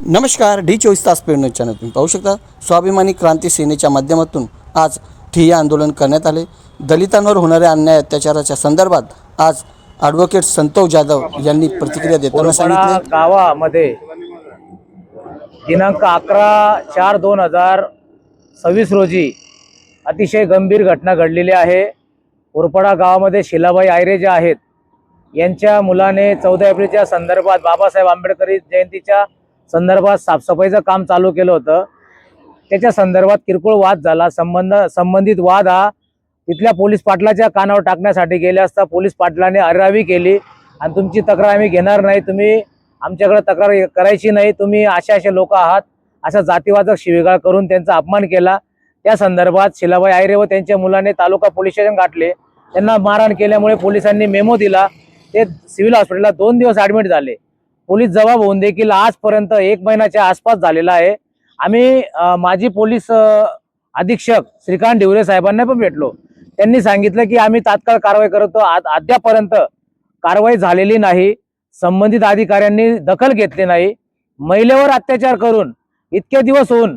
नमस्कार, डी24 paid news channel तुम्ही पाहू शकता। स्वाभिमानी क्रांती सेनेच्या माध्यमातून आज ठिय्या आंदोलन करण्यात आले। दलितांवर होणाऱ्या अन्याय अत्याचाराच्या संदर्भात आज ॲडव्होकेट संतोष जाधव यांनी प्रतिक्रिया देताना सांगितले, गावामध्ये दिनांक 11/4/2026 रोजी अतिशय गंभीर घटना घडलेली आहे। उरपडा गावामध्ये शिलाबाई आयरे जे आहेत यांच्या मुलाने 14 एप्रिलच्या संदर्भात बाबासाहेब आंबेडकर जयंतीच्या संदर्भात साफसफाईचं काम चालू केलं होतं। त्याच्या संदर्भात किरकोळ वाद झाला। संबंधित वाद हा तिथल्या पोलीस पाटलाच्या कानावर टाकण्यासाठी गेले असता पोलीस पाटलाने अरावी केली आणि तुमची तक्रार आम्ही घेणार नाही, तुम्ही आमच्याकडे तक्रार करायची नाही, तुम्ही असे लोक आहात असा जातीवाचक शिवीगाळ करून त्यांचा अपमान केला। त्या संदर्भात शिलाबाई आयरे व त्यांच्या मुलाने तालुका पोलीस स्टेशन गाठले। त्यांना मारहाण केल्यामुळे पोलिसांनी मेमो दिला। ते सिव्हिल हॉस्पिटलला 2 दिवस ॲडमिट झाले। पोलीस जबाब होऊन देखील आजपर्यंत 1 महिन्याच्या आसपास झालेला आहे। आम्ही माजी पोलीस अधीक्षक श्रीकांत ढिवरे साहेबांना पण भेटलो। त्यांनी सांगितलं की आम्ही तात्काळ कारवाई करतो। अद्यापर्यंत कारवाई झालेली नाही, संबंधित अधिकाऱ्यांनी दखल घेतली नाही। महिलेवर अत्याचार करून इतके दिवस होऊन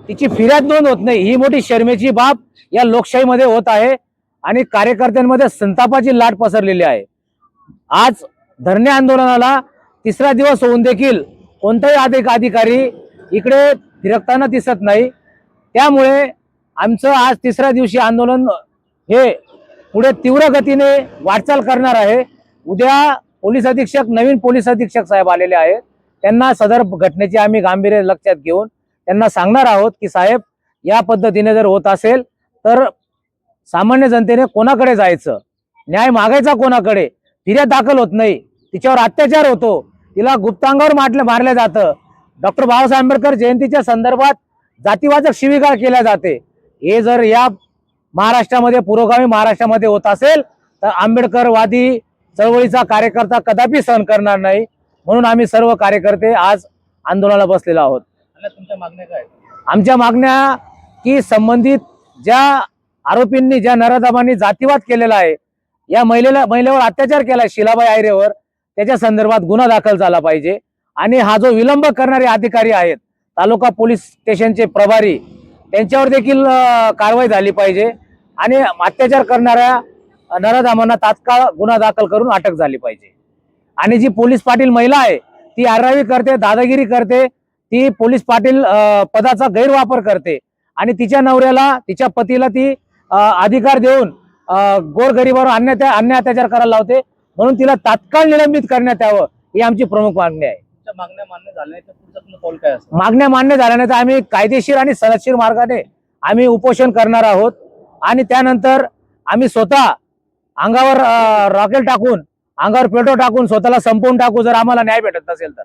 तिची फिर्याद नोंद होत नाही, ही मोठी शर्मेची बाब या लोकशाहीमध्ये होत आहे आणि कार्यकर्त्यांमध्ये संतापाची लाट पसरलेली आहे। आज धरणे आंदोलनाला 3रा दिवस होऊन देखील कोणताही अधिकारी इकडे फिरकताना दिसत नाही। त्यामुळे आमचं आज 3ऱ्या दिवशी आंदोलन हे पुढे तीव्र गतीने वाटचाल करणार आहे। उद्या नवीन पोलीस अधीक्षक साहेब आलेले आहेत। त्यांना सदर घटनेची आम्ही गांभीर्य लक्षात घेऊन त्यांना सांगणार आहोत की साहेब, या पद्धतीने जर होत असेल तर सामान्य जनतेने कोणाकडे जायचं, न्याय मागायचा कोणाकडे? फिर्याद दाखल होत नाही, तिच्यावर अत्याचार होतो, तिला गुप्तांगावर मारलं जातं। डॉक्टर बाबासाहेब आंबेडकर जयंतीच्या संदर्भात जातीवाचक शिवीगाळ केल्या जाते। हे जर या महाराष्ट्रामध्ये, पुरोगामी महाराष्ट्रामध्ये होत असेल तर आंबेडकरवादी चळवळीचा कार्यकर्ता कदापि सहन करणार नाही। म्हणून आम्ही सर्व कार्यकर्ते आज आंदोलनाला बसलेलो आहोत। तुमच्या मागण्या काय? आमच्या मागण्या की संबंधित ज्या आरोपींनी, ज्या नराधमांनी जातीवाद केलेला आहे, या महिलेवर अत्याचार केला शिलाबाई आयरेवर, त्याच्या संदर्भात गुन्हा दाखल झाला पाहिजे। आणि हा जो विलंब करणारे अधिकारी आहेत, तालुका पोलीस स्टेशनचे प्रभारी, त्यांच्यावर देखील कारवाई झाली पाहिजे आणि अत्याचार करणाऱ्या नराधमांना तात्काळ गुन्हा दाखल करून अटक झाली पाहिजे। आणि जी पोलीस पाटील महिला आहे ती आरावी करते, दादागिरी करते, ती पोलीस पाटील पदाचा गैरवापर करते आणि तिच्या नवऱ्याला, तिच्या पतीला ती अधिकार देऊन गोरगरिबावर अन्याय अत्याचार करायला लावते। म्हणून तिला तात्काळ निलंबित करण्यात यावं, ही आमची प्रमुख मागणी आहे। मागण्या मान्य झाल्या नाही तर पुढचा तुमचा पाऊल काय असेल? मागण्या मान्य झाल्या नाही तर आम्ही कायदेशीर आणि सनदशीर मार्गाने आम्ही उपोषण करणार आहोत आणि त्यानंतर आम्ही स्वतः अंगावर रॉकेल टाकून, अंगावर पेट्रोल टाकून स्वतःला संपवून टाकू जर आम्हाला न्याय भेटत नसेल तर।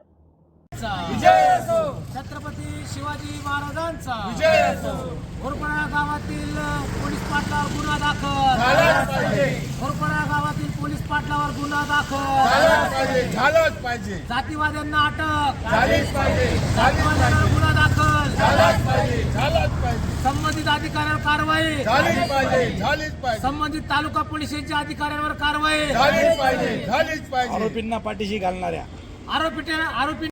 विजय असो छत्रपती शिवाजी महाराजांचा, विजय असो। उरपडा गावातील पोलीस पाटलावर गुन्हा दाखल झालाच पाहिजे, उरपडा गावातील पोलीस पाटलावर गुन्हा दाखल झालाच पाहिजे, झालाच पाहिजे, जातीवाद्यांना अटक झालीच पाहिजे, जातीवाद्यांना गुन्हा दाखल झालाच पाहिजे, झालाच पाहिजे, संबंधित अधिकाऱ्यांवर कारवाई झालीच पाहिजे, झालीच पाहिजे, संबंधित तालुका पोलिसांच्या अधिकाऱ्यांवर कारवाई झालीच पाहिजे, झालीच पाहिजे। आरोपींना पाठीशी घालणाऱ्या आरोपी